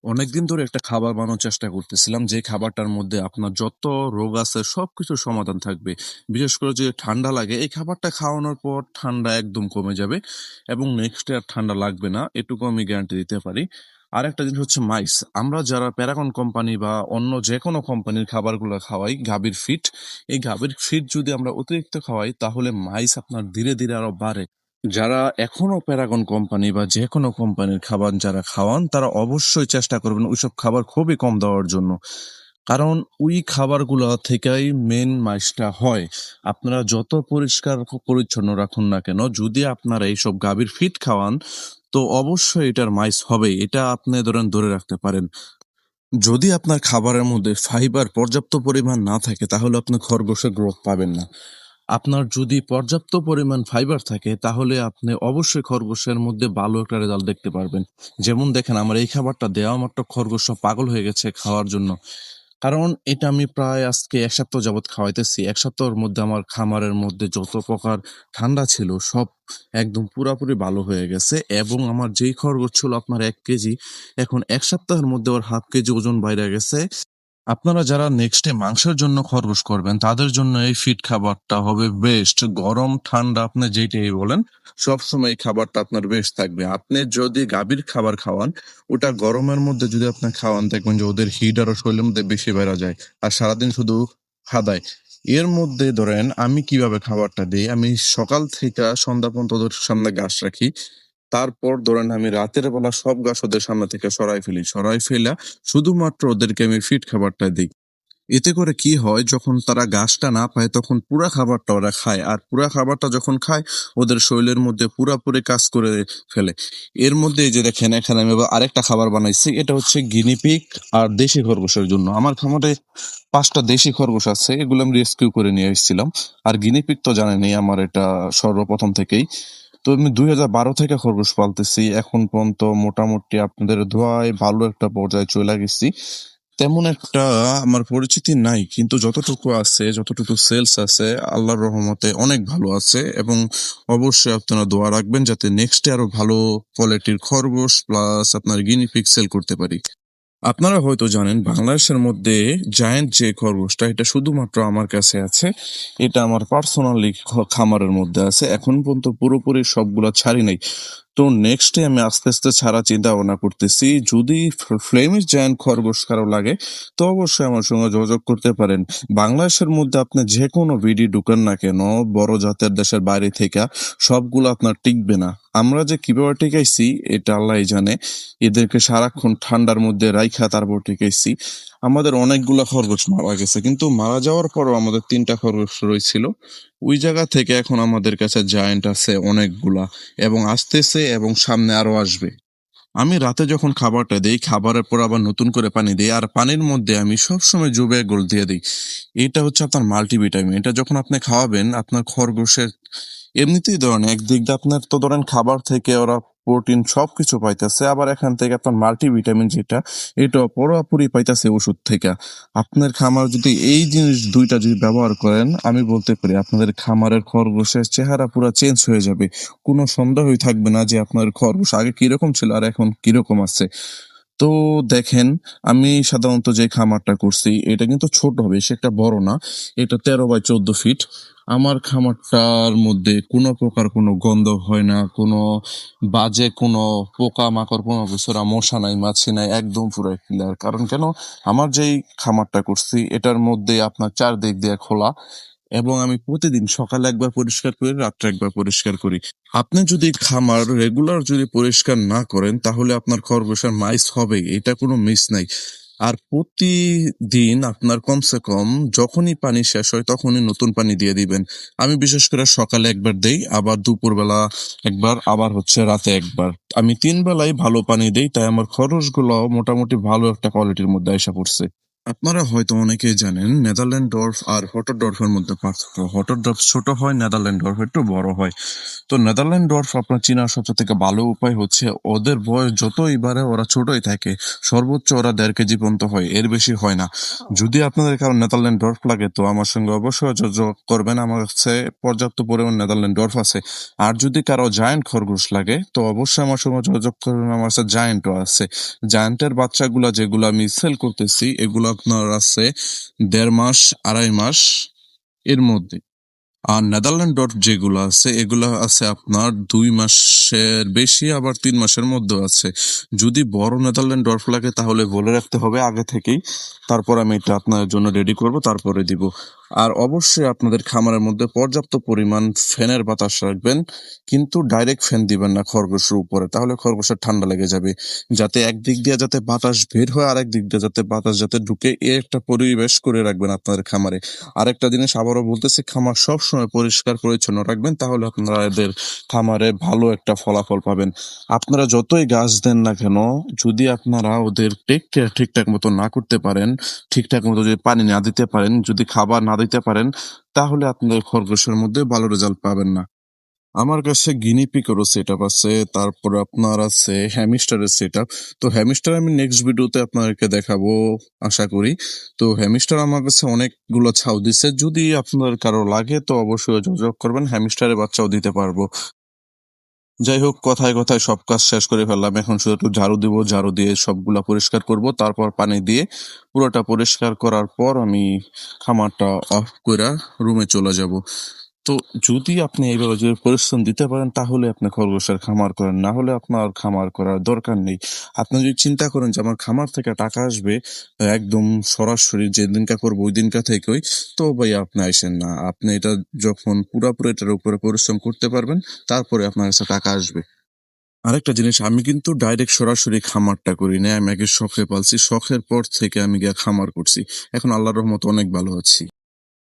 অনেকদিন ধরে একটা খাবার বানানোর চেষ্টা করতেছিলাম, যে খাবারটার মধ্যে আপনার যত রোগ আছে সবকিছুর সমাধান থাকবে। বিশেষ করে যে ঠান্ডা লাগে, এই খাবারটা খাওয়ানোর পর ঠান্ডা একদম কমে যাবে এবং নেক্সট ডে আর ঠান্ডা লাগবে না, এটুকু আমি গ্যারান্টি দিতে পারি। আর একটা জিনিস হচ্ছে মাইস। আমরা যারা প্যারাগন কোম্পানি বা অন্য যে কোনো কোম্পানির খাবারগুলো খাওয়াই, গাভীর ফিট, এই গাভীর ফিট যদি আমরা অতিরিক্ত খাওয়াই তাহলে মাইস আপনার ধীরে ধীরে আরো বাড়ে। যারা এখনো প্যারাগন কোম্পানি বা যে কোনো কোম্পানির খাবার যারা খাওয়ান, তারা অবশ্যই চেষ্টা করবেন ওইসব খাবার খুবই কম দেওয়ার জন্য। কারণ ওই খাবারগুলো থেকেই মেন মাইসটা হয়। আপনারা যত পরিষ্কার পরিচ্ছন্ন রাখুন না কেন, যদি আপনারা এইসব গাভীর ফিট খাওয়ান, তো অবশ্যই এটার মাইস হবেই। এটা আপনি ধরে রাখতে পারেন। যদি আপনার খাবারের মধ্যে ফাইবার পর্যাপ্ত পরিমাণ না থাকে তাহলে আপনি খরগোশের গ্রোথ পাবেন না। আপনার যদি পর্যাপ্ত পরিমাণ ফাইবার থাকে তাহলে আপনি অবশ্যই খরগোশের মধ্যে ভালো একটা রেজাল্ট দেখতে পারবেন। যেমন দেখেন, আমার এই খাবারটা দেওয়া মাত্র খরগোশ সব পাগল হয়ে গেছে খাওয়ার জন্য। কারণ এটা আমি প্রায় আজকে ১ সপ্তাহ যাবৎ খাওয়াইতেছি। ১ সপ্তাহের মধ্যে আমার খামারের মধ্যে যত প্রকার ঠান্ডা ছিল সব একদম পুরাপুরি ভালো হয়ে গেছে এবং আমার যেই খরগোশ ছিল আপনার ১ কেজি, এখন ১ সপ্তাহের মধ্যে ওর হাফ কেজি ওজন বাইরে গেছে। আপনারা যারা নেক্সটে মাংসের জন্য খরগোশ করবেন তাদের জন্য এই ফিট খাবারটা হবে বেস্ট। গরম ঠান্ডা আপনি যেটাই বলেন, সবসময় এই খাবারটা আপনার বেস্ট থাকবে। আপনি যদি গাভীর খাবার খাওয়ান, ওটা গরমের মধ্যে যদি আপনি খাওয়ান, দেখবেন যে ওদের হিট আরো শরীরের মধ্যে বেশি বেড়া যায় আর সারাদিন শুধু খাদায়। এর মধ্যে ধরেন আমি কিভাবে খাবারটা দিই, আমি সকাল থেকে সন্ধ্যা পর্যন্ত ওদের সামনে ঘাস রাখি। তারপর ধরেন আমি রাতের বেলা সব ঘাস ওদের সামনে থেকে সরাই ফেলা শুধুমাত্র ওদেরকে আমি ফিট খাবারটা দিই। এতে করে কি হয়, যখন তারা ঘাসটা না পায় তখন পুরা খাবারটা ওরা খায়, আর পুরা খাবারটা যখন খায় ওদের শরীরের মধ্যে পুরাপুরি কাজ করে ফেলে। এর মধ্যে এই যে দেখেন, এখানে আমি আবার আরেকটা খাবার বানাইছি, এটা হচ্ছে গিনিপিগ আর দেশি খরগোশের জন্য। আমার খামারে ৫টা দেশি খরগোশ আছে, এগুলো আমি রেস্কিউ করে নিয়ে এসেছিলাম। আর গিনিপিগ তো জানেনই, আমার এটা সর্বপ্রথম থেকেই। তো আমি ২০১২ থেকে খরগোশ পালতেছি, এখন পর্যন্ত মোটামুটি আপনাদের দোয়ায় ভালো একটা পর্যায়ে চলে গেছি। তেমন একটা আমার পরিচিতি নাই, কিন্তু যতটুকু আছে, যতটুকু সেলস আছে, আল্লাহর রহমতে অনেক ভালো আছে। এবং অবশ্যই আপনারা দোয়া রাখবেন যাতে নেক্সটে আরো ভালো কোয়ালিটির খরগোশ প্লাস আপনার গিনিপিগ সেল করতে পারি। আপনারা হয়তো জানেন, বাংলাদেশের মধ্যে জায়ান্ট যে খরগোশটা, এটা শুধুমাত্র আমার কাছে আছে। এটা আমার পার্সোনালি খামারের মধ্যে আছে, এখন পর্যন্ত পুরোপুরি সবগুলা ছাড়ি নাই। তো নেক্সটে আমি আস্তে আস্তে ছাড়া চিন্তা ভাবনা করতেছি। যদি ফ্লেমিশ জায়ান্ট খরগোশ কারো লাগে তো অবশ্যই আমার সঙ্গে যোগাযোগ করতে পারেন। বাংলাদেশের মধ্যে আপনি যে কোনো বিডি ঢুকেন না কেন, বড় জাতের দেশের বাইরে থেকে, সবগুলো আপনার টিকবে না। আমরা যে কিভাবে টিকাইছি এটা আল্লাহই জানে। এদেরকে সারাক্ষণ ঠান্ডার মধ্যে রাইখা তারপর টিকাইছি। আমাদের অনেকগুলা খরগোশ মারা গেছে, কিন্তু মারা যাওয়ার পরও আমাদের ৩টা খরগোশ রয়েছিল। ওই জায়গা থেকে এখন আমাদের কাছে জায়ান্ট আছে অনেকগুলা, এবং আসতেছে এবং সামনে আরো আসবে। আমি রাতে যখন খাবারটা দেই, খাবারের পর আবার নতুন করে পানি দিই, আর পানির মধ্যে আমি সবসময় জুবে গোল্ড দিয়ে দিই। এটা হচ্ছে আপনার মাল্টিভিটামিন। এটা যখন আপনি খাওয়াবেন আপনার খরগোশের, এমনিতেই ধরেন একদিক দিয়ে আপনার তো ধরেন খাবার থেকে ওরা প্রোটিন সবকিছু পাইতেছে, আবার এখান থেকে আপনার মাল্টিভিটামিন যেটা, এটা পুরোপুরি পাইতেছে ওষুধ থেকে। আপনার খামার যদি এই জিনিস দুইটা যদি ব্যবহার করেন, আমি বলতে পারি আপনাদের খামারের খরগোশের চেহারা পুরো চেঞ্জ হয়ে যাবে। কোনো সন্দেহই থাকবে না যে আপনার খরগোশ আগে কিরকম ছিল আর এখন কিরকম আছে। তো দেখেন, আমি সাধারণত যে খামারটা করছি এটা কিন্তু ছোট, বেশি একটা বড় না। এটা ১৩ বাই ১৪ ফিট। আমার খামারটার মধ্যে কোনো প্রকার কোনো গন্ধ হয় না, কোনো বাজে কোনো পোকা মাকড়, কোনো কিছু না, মশা নাই, মাছি নাই, একদম পুরো ক্লিয়ার। কারণ কেন, আমার যেই খামারটা করছি এটার মধ্যে আপনার চারদিক দিয়ে খোলা, এবং আমি প্রতিদিন সকালে একবার পরিষ্কার করি, রাত্রে একবার পরিষ্কার করি। আপনি যদি খামার রেগুলার যদি পরিষ্কার না করেন তাহলে আপনার খরগোশের মাইস হবে, এটা কোনো মিস নাই। আর প্রতিদিন আপনার কমসে কম যখনই পানি শেষ হয় তখনই নতুন পানি দিয়ে দিবেন। আমি বিশেষ করে সকালে একবার দেই, আবার দুপুরবেলা একবার, আবার হচ্ছে রাতে একবার। আমি ৩ বেলাই ভালো পানি দেই, তাই আমার খরগোশগুলো মোটামুটি ভালো একটা কোয়ালিটির মধ্যে আইসা পড়ছে। আপনারা হয়তো অনেকেই জানেন নেদারল্যান্ড ডর্ফ আর হটর ডর্ফের মধ্যে পার্থক্য। হটর ডর্ফ ছোট হয়, নেদারল্যান্ড ডর্ফ একটু বড় হয়। তো নেদারল্যান্ড ডর্ফ আপনার চেনার সবচেয়ে থেকে ভালো উপায় হচ্ছে ওদের বয়স যতই বাড়ে ওরা ছোটই থাকে। সর্বোচ্চ ওরা 1.5 কেজি পর্যন্ত হয়, এর বেশি হয় না। যদি আপনাদের কারো নেদারল্যান্ড ডর্ফ লাগে তো আমার সঙ্গে অবশ্যই যোগাযোগ করবেন, আমার কাছে পর্যাপ্ত পরিমাণ নেদারল্যান্ড ডর্ফ আছে। আর যদি কারো জায়ান্ট খরগোশ লাগে তো অবশ্যই আমার সঙ্গে যোগাযোগ করবেন, আমার কাছে জায়ান্টও আছে। জায়ান্টের বাচ্চাগুলা যেগুলো আমি সেল করতেছি এগুলো আপনার আছে 1.5 মাস 2.5 মাস এর মধ্যে। আর নেদারল্যান্ড ডর্ফ যেগুলো আছে এগুলো আছে আপনার 2 মাসের বেশি, আবার 3 মাসের মধ্যে আছে। যদি বড় নেদারল্যান্ড ডর্ফ লাগে তাহলে বলে রাখতে হবে আগে থেকেই, তারপর আমি এটা আপনার জন্য রেডি করব, তারপরে দিব। আর অবশ্যই আপনাদের খামারের মধ্যে পর্যাপ্ত পরিমাণ ফ্যানের বাতাস রাখবেন, কিন্তু ডাইরেক্ট ফ্যান দিবেন না খরগোশের উপরে, তাহলে খরগোশের ঠান্ডা লেগে যাবে। যাতে একদিক দিয়ে যাতে বাতাস বের হয়, আরেক দিক দিয়ে যাতে বাতাস যাতে ঢুকে, এই একটা পরিবেশ করে রাখবেন আপনাদের খামারে। আরেকটা জিনিস আবারও বলতেছি, খামার সবসময় পরিষ্কার পরিচ্ছন্ন রাখবেন, তাহলে আপনারা এদের খামারে ভালো একটা ফলাফল পাবেন। আপনারা যতই গাছ দেন না কেন, যদি আপনারা ওদের টেক কেয়ার ঠিকঠাক মতো না করতে পারেন, ঠিকঠাক মতো যদি পানি না দিতে পারেন, যদি খাবার না দিতে পারেন, তাহলে আপনাদের খরগোশের মধ্যে ভালো রেজাল্ট পাবেন না। আমার কাছে গিনিপিগেরও সেট আপ আছে, তারপরে আপনার আছে হ্যামস্টারের সেট আপ। তো হ্যামস্টার আমি নেক্সট ভিডিওতে আপনাদেরকে দেখাবো আশা করি। তো হ্যামস্টার আমার কাছে অনেকগুলো ছাউ দিছে, যদি আপনার কারো লাগে তো অবশ্যই যোগাযোগ করবেন, হ্যামস্টারের বাচ্চাও দিতে পারবো। যাই হোক, কথায় কথায় সব কাজ শেষ করে ফেললাম, এখন শুধু একটু ঝাড়ু দিব, ঝাড়ু দিয়ে সবগুলা পরিষ্কার করব, তারপর পানি দিয়ে পুরোটা পরিষ্কার করার পর আমি খামারটা অফ করে রুমে চলে যাব। তো যদি আপনি এইভাবে যদি পরিশ্রম দিতে পারেন তাহলে আপনি খরগোশের খামার করেন, না হলে আপনার খামার করার দরকার নেই। আপনি যদি চিন্তা করেন যে আমার খামার থেকে টাকা আসবে একদম সরাসরি যেদিনকা করবো ওই দিনকা থেকেই, তো ভাই আপনি আইসেন না। আপনি এটা যখন পুরোপুরি এটার উপরে পরিশ্রম করতে পারবেন তারপরে আপনার কাছে টাকা আসবে। আরেকটা জিনিস, আমি কিন্তু ডাইরেক্ট সরাসরি খামারটা করি না, আমি আগে শখে পালছি, শখের পর থেকে আমি গিয়ে খামার করছি। এখন আল্লাহর রহমতে অনেক ভালো আছি।